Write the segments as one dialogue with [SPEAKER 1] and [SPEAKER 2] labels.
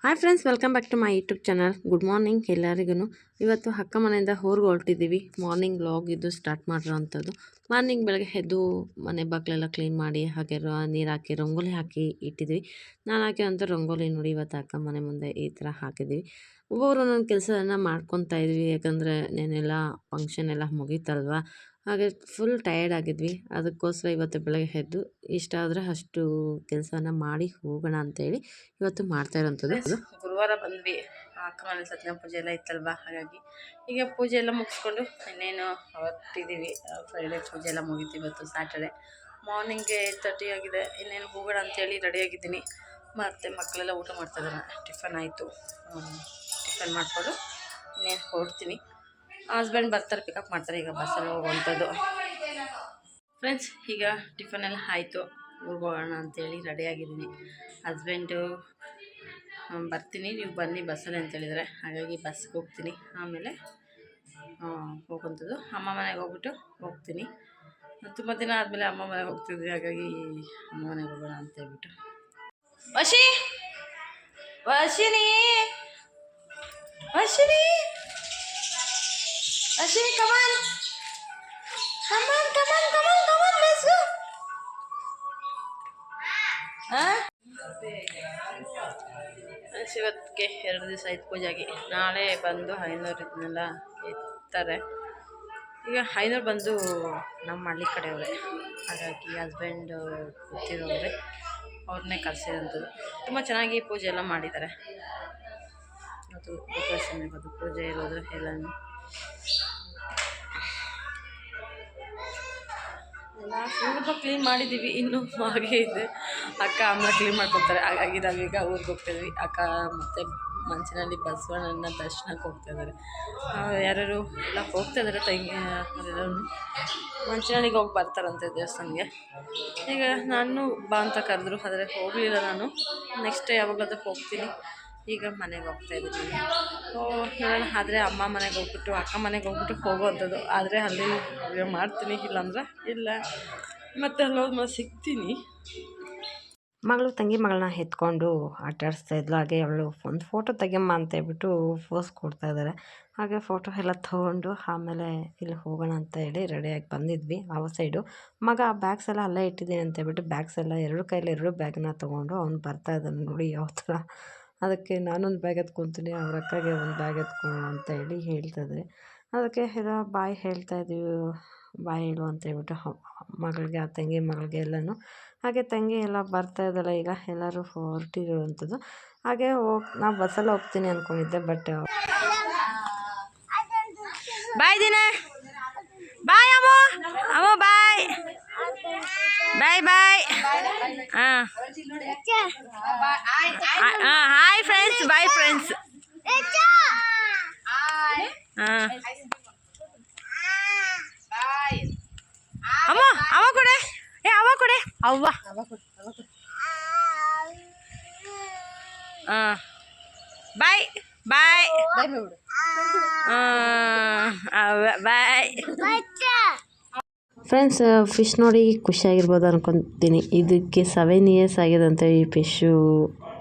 [SPEAKER 1] Hi friends, welcome back to my YouTube channel. Good morning ಎಲ್ಲರಿಗೂ. ಇವತ್ತು ಅಕ್ಕ ಮನೆಯಿಂದ ಊರಿಗೆ ಹೊರಟಿದ್ದೀವಿ. ಮಾರ್ನಿಂಗ್ ವ್ಲಾಗ್ ಇದು ಸ್ಟಾರ್ಟ್ ಮಾಡಿರೋವಂಥದ್ದು. ಮಾರ್ನಿಂಗ್ ಬೆಳಗ್ಗೆ ಎದ್ದು ಮನೆ ಬಾಗಿಲೆಲ್ಲ ಕ್ಲೀನ್ ಮಾಡಿ ಹಾಗೆ ನೀರು ಹಾಕಿ ರಂಗೋಲಿ ಹಾಕಿ ಇಟ್ಟಿದ್ವಿ. ನಾನು ಹಾಕಿರೋಂಥ ರಂಗೋಲಿ ನೋಡಿ ಇವತ್ತು ಅಕ್ಕ ಮನೆ ಮುಂದೆ ಈ ಥರ ಹಾಕಿದ್ವಿ. ಒಬ್ಬೊಬ್ಬರು ಒಂದೊಂದು ಕೆಲಸನ ಮಾಡ್ಕೊತಾ ಇದ್ವಿ, ಯಾಕಂದರೆ నేನೆಲ್ಲ ಫಂಕ್ಷನ್ ಎಲ್ಲ ಮುಗೀತಲ್ವ. ಹಾಗೆ ಫುಲ್ ಟಯರ್ಡ್ ಆಗಿದ್ವಿ. ಅದಕ್ಕೋಸ್ಕರ ಇವತ್ತು ಬೆಳಗ್ಗೆ ಎದ್ದು ಇಷ್ಟಾದರೆ ಅಷ್ಟು ಕೆಲಸನ ಮಾಡಿ ಹೋಗೋಣ ಅಂತೇಳಿ ಇವತ್ತು ಮಾಡ್ತಾ ಇರೋಂಥದ್ದು. ಗುರುವಾರ ಬಂದ್ವಿ, ಅಕ್ಕ ಮನೆ ಸತ್ಯನಾರಾಯಣ ಪೂಜೆ ಎಲ್ಲ ಇತ್ತಲ್ವ, ಹಾಗಾಗಿ ಈಗ ಪೂಜೆ ಎಲ್ಲ ಮುಗಿಸ್ಕೊಂಡು ಇನ್ನೇನು ಹೊರಟಿದ್ದೀವಿ. ಫ್ರೈಡೇ ಪೂಜೆ ಎಲ್ಲ ಮುಗೀತು. ಇವತ್ತು ಸ್ಯಾಟರ್ಡೆ ಮಾರ್ನಿಂಗ್ಗೆ 8:30 ಆಗಿದೆ. ಇನ್ನೇನು ಹೋಗೋಣ ಅಂತೇಳಿ ರೆಡಿಯಾಗಿದ್ದೀನಿ. ಮತ್ತು ಮಕ್ಕಳೆಲ್ಲ ಊಟ ಮಾಡ್ತಾಯಿದ್ದಾರೆ. ಟಿಫನ್ ಆಯಿತು, ಟಿಫನ್ ಮಾಡಿಕೊಂಡು ಇನ್ನೇನು ಹೊರಡ್ತೀನಿ. ಹಸ್ಬೆಂಡ್ ಬರ್ತಾರೆ, ಪಿಕಪ್ ಮಾಡ್ತಾರೆ. ಈಗ ಬಸ್ಸಲ್ಲಿ ಹೋಗುವಂಥದ್ದು. ಫ್ರೆಂಡ್ಸ್, ಈಗ ಟಿಫನೆಲ್ಲ ಆಯಿತು, ಊರಿಗೆ ಹೋಗೋಣ ಅಂತೇಳಿ ರೆಡಿಯಾಗಿದ್ದೀನಿ. ಹಸ್ಬೆಂಡು ಬರ್ತೀನಿ, ನೀವು ಬನ್ನಿ ಬಸ್ಸಲ್ಲಿ ಅಂತೇಳಿದರೆ, ಹಾಗಾಗಿ ಬಸ್ಗೆ ಹೋಗ್ತೀನಿ. ಆಮೇಲೆ ಹೋಗುವಂಥದ್ದು. ಅಮ್ಮ ಮನೆಗೆ ಹೋಗ್ಬಿಟ್ಟು ಹೋಗ್ತೀನಿ. ತುಂಬ ದಿನ ಆದಮೇಲೆ ಅಮ್ಮ ಮನೆಗೆ ಹೋಗ್ತಿದ್ವಿ, ಹಾಗಾಗಿ ಅಮ್ಮ ಮನೆಗೆ ಹೋಗೋಣ ಅಂತೇಳ್ಬಿಟ್ಟು. ವಶಿನಿ come on, let's go. ಇವತ್ತಿಗೆ 2 ದಿವಸ ಆಯ್ತು ಪೂಜೆಗೆ. ನಾಳೆ ಬಂದು 500 ಇದನ್ನೆಲ್ಲ ಎತ್ತಾರೆ. ಈಗ 500 ಬಂದು ನಮ್ಮ ಹಳ್ಳಿ ಕಡೆಯವರೇ, ಹಾಗಾಗಿ ಹಸ್ಬೆಂಡ್ ಗೊತ್ತಿರೋವ್ರೆ, ಅವ್ರನ್ನೇ ಕರೆಸಿರೋಂಥದ್ದು. ತುಂಬ ಚೆನ್ನಾಗಿ ಪೂಜೆ ಎಲ್ಲ ಮಾಡಿದ್ದಾರೆ. ಅದು ಡೆಕೋರೇಷನ್ ಇರ್ಬೋದು, ಪೂಜೆ ಇರೋದು ಎಲ್ಲನೂ ಎಲ್ಲ ಸ್ವಲ್ಪ ಕ್ಲೀನ್ ಮಾಡಿದ್ದೀವಿ. ಇನ್ನೂ ಹಾಗೆ ಇದೆ. ಅಕ್ಕ ಆಮೇಲೆ ಕ್ಲೀನ್ ಮಾಡ್ಕೊತಾರೆ. ಹಾಗಾಗಿ ನಾವೀಗ ಊರಿಗೆ ಹೋಗ್ತಾಯಿದ್ವಿ. ಅಕ್ಕ ಮತ್ತು ಮಂಚಿನಲ್ಲಿ ಬಸವಣ್ಣನ ದರ್ಶನಕ್ಕೆ ಹೋಗ್ತಾಯಿದ್ದಾರೆ. ಯಾರ್ಯಾರು ಎಲ್ಲ ಹೋಗ್ತಾಯಿದ್ದಾರೆ, ತಂಗಿ ಎಲ್ಲರೂ ಮಂಚಿನಳ್ಳಿಗೆ ಹೋಗಿ ಬರ್ತಾರಂತೆ ದೇವಸ್ಥಾನಕ್ಕೆ. ಈಗ ನಾನು ಬಾ ಅಂತ ಕರೆದ್ರು, ಆದರೆ ಹೋಗಲಿಲ್ಲ. ನಾನು ನೆಕ್ಸ್ಟ್ ಯಾವಾಗಲಾದ್ರೂ ಹೋಗ್ತೀನಿ. ಈಗ ಮನೆಗೆ ಹೋಗ್ತಾಯಿದ್ದೀನಿ. ನೋಡೋಣ, ಆದರೆ ಅಮ್ಮ ಮನೆಗೆ ಹೋಗ್ಬಿಟ್ಟು ಅಕ್ಕ ಮನೆಗೆ ಹೋಗ್ಬಿಟ್ಟು ಹೋಗೋವಂಥದ್ದು. ಆದರೆ ಅಲ್ಲಿ ಮಾಡ್ತೀನಿ, ಇಲ್ಲಾಂದ್ರೆ ಇಲ್ಲ. ಮತ್ತು ಅಲ್ಲೋದ್ಮೇಲೆ ಸಿಗ್ತೀನಿ. ಮಗಳು ತಂಗಿ ಮಗಳನ್ನ ಎತ್ಕೊಂಡು ಆಟಾಡಿಸ್ತಾ ಇದ್ಲು. ಹಾಗೆ ಅವಳು ಒಂದು ಫೋಟೋ ತೆಗೆಯಮ್ಮ ಅಂತ ಹೇಳ್ಬಿಟ್ಟು ಫೋಸ್ ಕೊಡ್ತಾಯಿದ್ದಾರೆ. ಹಾಗೆ ಫೋಟೋ ಎಲ್ಲ ತೊಗೊಂಡು ಆಮೇಲೆ ಇಲ್ಲಿ ಹೋಗೋಣ ಅಂತ ಹೇಳಿ ರೆಡಿಯಾಗಿ ಬಂದಿದ್ವಿ. ಆ ಸೈಡು ಮಗ ಬ್ಯಾಗ್ಸ್ ಎಲ್ಲ ಅಲ್ಲೇ ಇಟ್ಟಿದ್ದೀನಿ ಅಂತ ಹೇಳ್ಬಿಟ್ಟು ಬ್ಯಾಗ್ಸ್ ಎಲ್ಲ 2 ಕೈಯಲ್ಲಿ 2 ಬ್ಯಾಗನ್ನ ತೊಗೊಂಡು ಅವ್ನು ಬರ್ತಾಯಿದ್ದಾನೆ ನೋಡಿ ಯಾವ ಥರ. ಅದಕ್ಕೆ ನಾನೊಂದು ಬ್ಯಾಗ್ ಎತ್ಕೊತೀನಿ, ಅವ್ರ ಅಕ್ಕಗೆ ಒಂದು ಬ್ಯಾಗ್ ಎತ್ಕೊಳ್ಳೋಣ ಅಂತ ಹೇಳಿ ಹೇಳ್ತಾಯಿದ್ದೆ. ಅದಕ್ಕೆ ಎಲ್ಲ ಬಾಯ್ ಹೇಳ್ತಾಯಿದ್ದೀವಿ, ಬಾಯ್ ಹೇಳು ಅಂತ ಹೇಳ್ಬಿಟ್ಟು ಮಗಳಿಗೆ, ಆ ತಂಗಿ ಮಗಳಿಗೆ ಎಲ್ಲನೂ. ಹಾಗೆ ತಂಗಿ ಎಲ್ಲ ಬರ್ತಾಯಿದ್ದಲ್ಲ, ಈಗ ಎಲ್ಲರೂ ಹೊರಟಿರುವಂಥದ್ದು. ಹಾಗೆ ನಾವು ಬಸ್ಸಲ್ಲಿ ಹೋಗ್ತೀನಿ ಅಂದ್ಕೊಂಡಿದ್ದೆ, ಬಟ್ ಬಾಯ್ ದಿನ, ಬಾಯ್ ಅಮ್ಮ bye bye bye. Hi friends, bye friends. ಅಮ್ಮ ಅವ ಕೊಡೆ, ಅವ ಕೊಡೆ, ಅವ್ವ ಬಾಯ್ ಬಾಯ್ ಬಾಯ್. ಫ್ರೆಂಡ್ಸ್, ಫಿಶ್ ನೋಡಿ ಖುಷಿಯಾಗಿರ್ಬೋದು ಅನ್ಕೊತೀನಿ. ಇದಕ್ಕೆ 7 ಇಯರ್ಸ್ ಆಗಿದಂತೆ. ಈ ಫಿಶ್ಶು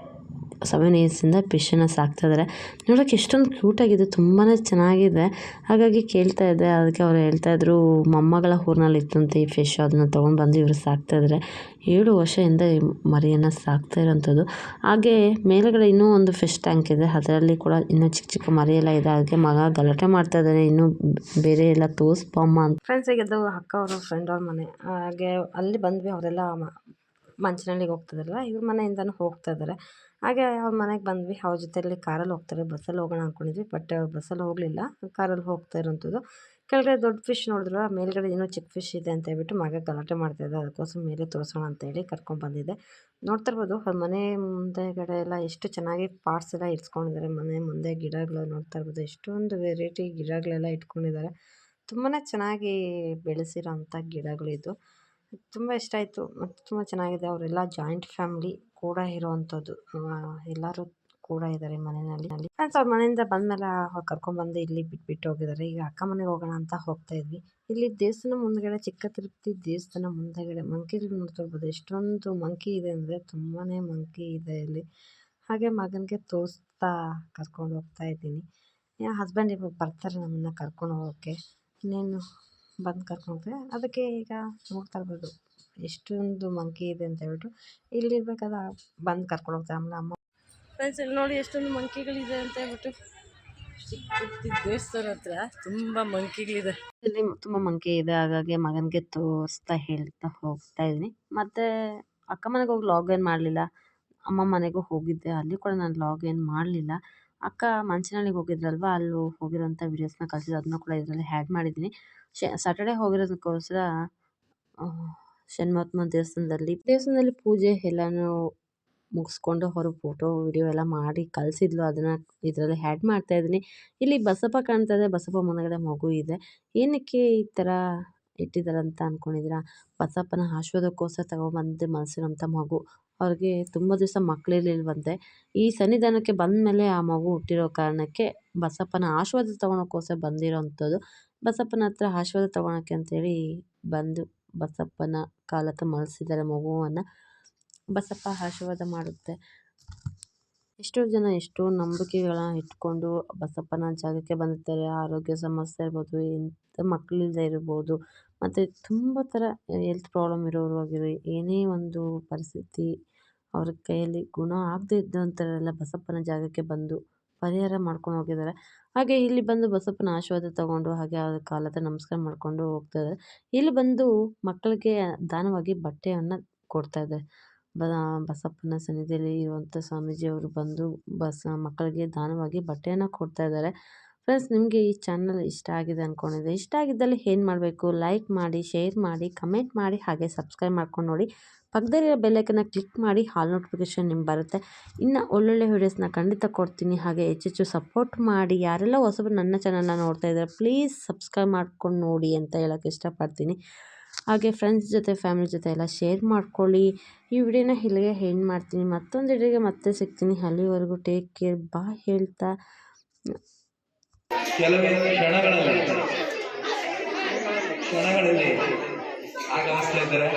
[SPEAKER 1] 7 ಇಯರ್ಸಿಂದ ಫಿಶನ್ನು ಸಾಕ್ತಾಯಿದ್ದಾರೆ. ನೋಡೋಕ್ಕೆ ಎಷ್ಟೊಂದು ಕ್ಯೂಟಾಗಿದೆ, ತುಂಬಾ ಚೆನ್ನಾಗಿದೆ. ಹಾಗಾಗಿ ಕೇಳ್ತಾ ಇದ್ದೆ, ಅದಕ್ಕೆ ಅವ್ರು ಹೇಳ್ತಾಯಿದ್ರು ಮೊಮ್ಮಗಳ ಊರಿನಲ್ಲಿ ಇತ್ತಂತೆ ಈ ಫಿಶ್, ಅದನ್ನ ತೊಗೊಂಡು ಬಂದು ಇವರು ಸಾಕ್ತಾಯಿದ್ದಾರೆ. 7 ವರ್ಷದಿಂದ ಈ ಮರಿಯನ್ನು ಸಾಕ್ತಾ ಇರೋಂಥದ್ದು. ಹಾಗೆ ಮೇಲುಗಡೆ ಇನ್ನೂ ಒಂದು ಫಿಶ್ ಟ್ಯಾಂಕ್ ಇದೆ, ಅದರಲ್ಲಿ ಕೂಡ ಇನ್ನೂ ಚಿಕ್ಕ ಚಿಕ್ಕ ಮರಿಯೆಲ್ಲ ಇದೆ. ಅದಕ್ಕೆ ಮಗ ಗಲಾಟೆ ಮಾಡ್ತಾ ಇದ್ದಾನೆ, ಇನ್ನೂ ಬೇರೆ ಎಲ್ಲ ತೋರಿಸ್ಬಮ್ಮ ಅಂತ. ಫ್ರೆಂಡ್ಸ್, ಈಗ ಅದು ಅಕ್ಕ ಅವರು ಫ್ರೆಂಡ್ ಅವ್ರ ಮನೆ. ಹಾಗೆ ಅಲ್ಲಿ ಬಂದ್ವಿ. ಅವರೆಲ್ಲ ಮಂಚನಹಳ್ಳಿಗೆ ಹೋಗ್ತಿದಾರಲ್ಲ, ಇವ್ರ ಮನೆಯಿಂದನೂ ಹೋಗ್ತಾ ಇದ್ದಾರೆ. ಹಾಗೆ ಅವ್ರ ಮನೆಗೆ ಬಂದ್ವಿ. ಅವ್ರ ಜೊತೆಯಲ್ಲಿ ಕಾರಲ್ಲಿ ಹೋಗ್ತಾರೆ. ಬಸ್ಸಲ್ಲಿ ಹೋಗೋಣ ಅಂದ್ಕೊಂಡಿದ್ವಿ, ಬಟ್ ಬಸ್ಸಲ್ಲಿ ಹೋಗಲಿಲ್ಲ, ಕಾರಲ್ಲಿ ಹೋಗ್ತಾ ಇರೋಂಥದ್ದು. ಕೆಳಗಡೆ ದೊಡ್ಡ ಫಿಶ್ ನೋಡಿದ್ರು, ಮೇಲ್ಗಡೆ ಇನ್ನೂ ಚಿಕ್ಕ ಫಿಶ್ ಇದೆ ಅಂತ ಹೇಳ್ಬಿಟ್ಟು ಮಗ ಗಲಾಟೆ ಮಾಡ್ತಾಯಿದ್ದೆ. ಅದಕ್ಕೋಸ್ಕರ ಮೇಲೆ ತೋರಿಸೋಣ ಅಂತೇಳಿ ಕರ್ಕೊಂಡ್ಬಂದಿದ್ದೆ. ನೋಡ್ತಾ ಇರ್ಬೋದು ಅವ್ರ ಮನೆ ಮುಂದೆಗಡೆ ಎಲ್ಲ ಎಷ್ಟು ಚೆನ್ನಾಗಿ ಪಾಟ್ಸ್ ಎಲ್ಲ ಇಟ್ಸ್ಕೊಂಡಿದ್ದಾರೆ. ಮನೆ ಮುಂದೆ ಗಿಡಗಳು ನೋಡ್ತಾ ಇರ್ಬೋದು, ಎಷ್ಟೊಂದು ವೆರೈಟಿ ಗಿಡಗಳೆಲ್ಲ ಇಟ್ಕೊಂಡಿದ್ದಾರೆ. ತುಂಬಾ ಚೆನ್ನಾಗಿ ಬೆಳೆಸಿರೋ ಅಂಥ ಗಿಡಗಳಿದು. ತುಂಬ ಇಷ್ಟ ಆಯಿತು ಮತ್ತು ತುಂಬ ಚೆನ್ನಾಗಿದೆ. ಅವರೆಲ್ಲ ಜಾಯಿಂಟ್ ಫ್ಯಾಮಿಲಿ ಕೂಡ ಇರೋವಂಥದ್ದು. ಎಲ್ಲರೂ ಕೂಡ ಇದ್ದಾರೆ ಮನೆಯಲ್ಲಿ. ಫ್ರೆಂಡ್ಸ್, ಅವ್ರ ಮನೆಯಿಂದ ಬಂದಮೇಲೆ ಅವ್ರು ಕರ್ಕೊಂಡ್ಬಂದು ಇಲ್ಲಿ ಬಿಟ್ಬಿಟ್ಟು ಹೋಗಿದ್ದಾರೆ. ಈಗ ಅಕ್ಕ ಮನೆಗೆ ಹೋಗೋಣ ಅಂತ ಹೋಗ್ತಾ ಇದ್ವಿ. ಇಲ್ಲಿ ದೇವಸ್ಥಾನ ಮುಂದೆಗಡೆ, ಚಿಕ್ಕ ತಿರುಪತಿ ದೇವಸ್ಥಾನ ಮುಂದೆಗಡೆ ಮಂಕಿಗಳು ನೋಡ್ತಾ ಇರ್ಬೋದು. ಎಷ್ಟೊಂದು ಮಂಕಿ ಇದೆ ಅಂದರೆ ತುಂಬಾ ಮಂಕಿ ಇದೆ ಇಲ್ಲಿ. ಹಾಗೆ ಮಗನಿಗೆ ತೋರಿಸ್ತಾ ಕರ್ಕೊಂಡು ಹೋಗ್ತಾ ಇದ್ದೀನಿ. ಹಸ್ಬೆಂಡ್ ಇವಾಗ ಬರ್ತಾರೆ ನಮ್ಮನ್ನು ಕರ್ಕೊಂಡು ಹೋಗೋಕ್ಕೆ. ಇನ್ನೇನು ಬಂದು ಕರ್ಕೊಂಡು ಹೋಗ್ತಾರೆ. ಅದಕ್ಕೆ ಈಗ ನೋಡ್ತಾ ಇರ್ಬೋದು ಎಷ್ಟೊಂದು ಮಂಕಿ ಇದೆ ಅಂತ ಹೇಳ್ಬಿಟ್ಟು ಇಲ್ಲಿರ್ಬೇಕಾದ್ರೆ ಬಂದು ಕರ್ಕೊಂಡು ಹೋಗ್ತಾರೆ. ಆಮೇಲೆ ಅಮ್ಮ ಫ್ರೆಂಡ್ಸ್ ಇಲ್ಲಿ ನೋಡಿ ಎಷ್ಟೊಂದು ಮಂಕಿಗಳಿದೆ ಅಂತ ಹೇಳ್ಬಿಟ್ಟು ಚಿಕ್ಕ ದೇವಸ್ಥಾನ ಹತ್ರ ತುಂಬ ಮಂಕಿಗಳಿದೆ. ಇಲ್ಲಿ ತುಂಬ ಮಂಕಿ ಇದೆ. ಹಾಗಾಗಿ ಮಗನಿಗೆ ತೋರಿಸ್ತಾ ಹೇಳ್ತಾ ಹೋಗ್ತಾ ಇದ್ದೀನಿ. ಮತ್ತು ಅಕ್ಕ ಮನೆಗೆ ಹೋಗಿ ಲಾಗ್ ಏನು ಮಾಡಲಿಲ್ಲ. ಅಮ್ಮ ಮನೆಗೂ ಹೋಗಿದ್ದೆ, ಅಲ್ಲಿ ಕೂಡ ನಾನು ಲಾಗ್ ಏನು ಮಾಡಲಿಲ್ಲ. ಅಕ್ಕ ಮಂಚನಹಳ್ಳಿಗೆ ಹೋಗಿದ್ರಲ್ವ, ಅಲ್ಲಿ ಹೋಗಿರೋಂಥ ವೀಡಿಯೋಸ್ನ ಕಳಿಸಿದ್ದು, ಅದನ್ನ ಕೂಡ ಇದರಲ್ಲಿ ಆ್ಯಡ್ ಮಾಡಿದ್ದೀನಿ. ಸ್ಯಾಟರ್ಡೇ ಹೋಗಿರೋದಕ್ಕೋಸ್ಕರ ಶನಿಮಹಾತ್ಮ ದೇವಸ್ಥಾನದಲ್ಲಿ ಪೂಜೆ ಎಲ್ಲನೂ ಮುಗಿಸ್ಕೊಂಡು ಅವರು ಫೋಟೋ ವಿಡಿಯೋ ಎಲ್ಲ ಮಾಡಿ ಕಳಿಸಿದ್ಲು. ಅದನ್ನು ಇದರಲ್ಲಿ ಆ್ಯಡ್ ಮಾಡ್ತಾಯಿದ್ದೀನಿ. ಇಲ್ಲಿ ಬಸಪ್ಪ ಕಾಣ್ತಾ ಇದೆ. ಬಸಪ್ಪ ಮುಂದಗಡೆ ಮಗು ಇದೆ. ಏನಕ್ಕೆ ಈ ಥರ ಇಟ್ಟಿದ್ದಾರೆ ಅಂತ ಅಂದ್ಕೊಂಡಿದ್ದೀರಾ? ಬಸಪ್ಪನ ಆಶೀರ್ವಾದಕ್ಕೋಸ್ಕರ ತಗೊಬಂದು ಮಲಸಿರೋಂಥ ಮಗು. ಅವ್ರಿಗೆ ತುಂಬ ದಿವಸ ಮಕ್ಕಳಿರ್ಲಿಲ್ವಂತೆ. ಈ ಸನ್ನಿಧಾನಕ್ಕೆ ಬಂದ ಮೇಲೆ ಆ ಮಗು ಹುಟ್ಟಿರೋ ಕಾರಣಕ್ಕೆ ಬಸಪ್ಪನ ಆಶೀರ್ವಾದ ತೊಗೊಳಕ್ಕೋಸ್ಕರ ಬಂದಿರೋವಂಥದ್ದು. ಬಸಪ್ಪನ ಹತ್ರ ಆಶೀರ್ವಾದ ತೊಗೊಳಕ್ಕೆ ಅಂತೇಳಿ ಬಂದು ಬಸಪ್ಪನ ಕಾಲತ್ರ ಮಲಸಿದ್ದಾರೆ ಮಗುವನ್ನು. ಬಸಪ್ಪ ಆಶೀರ್ವಾದ ಮಾಡುತ್ತೆ. ಎಷ್ಟೋ ಜನ ಎಷ್ಟೋ ನಂಬಿಕೆಗಳನ್ನ ಇಟ್ಕೊಂಡು ಬಸಪ್ಪನ ಜಾಗಕ್ಕೆ ಬಂದಿರ್ತಾರೆ. ಆರೋಗ್ಯ ಸಮಸ್ಯೆ ಇರ್ಬೋದು, ಎಂಥ ಮಕ್ಕಳಿಲ್ಲದೆ ಇರ್ಬೋದು, ಮತ್ತು ತುಂಬ ಥರ ಹೆಲ್ತ್ ಪ್ರಾಬ್ಲಮ್ ಇರೋರು ಆಗಿರೋ ಏನೇ ಒಂದು ಪರಿಸ್ಥಿತಿ ಅವ್ರ ಕೈಯಲ್ಲಿ ಗುಣ ಆಗದೇ ಇದ್ದಂಥವರೆಲ್ಲ ಬಸಪ್ಪನ ಜಾಗಕ್ಕೆ ಬಂದು ಪರಿಹಾರ ಮಾಡ್ಕೊಂಡು ಹೋಗಿದ್ದಾರೆ. ಹಾಗೆ ಇಲ್ಲಿ ಬಂದು ಬಸಪ್ಪನ ಆಶೀರ್ವಾದ ತಗೊಂಡು ಹಾಗೆ ಅವ್ರ ಕಾಲ ಹತ್ರ ನಮಸ್ಕಾರ ಮಾಡಿಕೊಂಡು ಹೋಗ್ತಾರೆ. ಇಲ್ಲಿ ಬಂದು ಮಕ್ಕಳಿಗೆ ದಾನವಾಗಿ ಬಟ್ಟೆಯನ್ನು ಕೊಡ್ತಾಯಿದ್ದಾರೆ. ಬಸಪ್ಪನ ಸನ್ನಿಧಿಯಲ್ಲಿ ಇರುವಂಥ ಸ್ವಾಮೀಜಿಯವರು ಬಂದು ಮಕ್ಕಳಿಗೆ ದಾನವಾಗಿ ಬಟ್ಟೆಯನ್ನು ಕೊಡ್ತಾ ಇದ್ದಾರೆ. ಫ್ರೆಂಡ್ಸ್, ನಿಮಗೆ ಈ ಚಾನಲ್ ಇಷ್ಟ ಆಗಿದೆ ಅಂದ್ಕೊಂಡಿದ್ದೆ. ಇಷ್ಟ ಆಗಿದ್ದಲ್ಲಿ ಏನು ಮಾಡಬೇಕು? ಲೈಕ್ ಮಾಡಿ, ಶೇರ್ ಮಾಡಿ, ಕಮೆಂಟ್ ಮಾಡಿ, ಹಾಗೆ ಸಬ್ಸ್ಕ್ರೈಬ್ ಮಾಡ್ಕೊಂಡು ನೋಡಿ. ಪಕ್ಕದಲ್ಲಿರೋ ಬೆಲ್ಲೈಕನ್ನ ಕ್ಲಿಕ್ ಮಾಡಿ, ಆಲ್ ನೋಟಿಫಿಕೇಷನ್ ನಿಮ್ಗೆ ಬರುತ್ತೆ. ಇನ್ನು ಒಳ್ಳೊಳ್ಳೆ ವೀಡಿಯೋಸ್ನ ಖಂಡಿತ ಕೊಡ್ತೀನಿ. ಹಾಗೆ ಹೆಚ್ಚೆಚ್ಚು ಸಪೋರ್ಟ್ ಮಾಡಿ. ಯಾರೆಲ್ಲ ಹೊಸಬರು ನನ್ನ ಚಾನಲ್ನ ನೋಡ್ತಾ ಇದ್ದಾರೆ, ಪ್ಲೀಸ್ ಸಬ್ಸ್ಕ್ರೈಬ್ ಮಾಡ್ಕೊಂಡು ನೋಡಿ ಅಂತ ಹೇಳೋಕ್ಕೆ ಇಷ್ಟಪಡ್ತೀನಿ. ಹಾಗೆ ಫ್ರೆಂಡ್ಸ್ ಜೊತೆ, ಫ್ಯಾಮಿಲಿ ಜೊತೆ ಎಲ್ಲ ಶೇರ್ ಮಾಡ್ಕೊಳ್ಳಿ. ಈ ವಿಡಿಯೋನ ಇಲ್ಲಿಗೆ ಎಂಡ್ ಮಾಡ್ತೀನಿ. ಮತ್ತೊಂದು ವಿಡಿಯೋಗೆ ಮತ್ತೆ ಸಿಗ್ತೀನಿ. ಅಲ್ಲಿವರೆಗೂ ಟೇಕ್ ಕೇರ್, ಬಾಯ್ ಹೇಳ್ತಾ
[SPEAKER 2] ಕೆಲವೇ ಕ್ಷಣಗಳಲ್ಲಿ ಆಗಮಿಸ್ತಾ ಇದ್ದಾರೆ.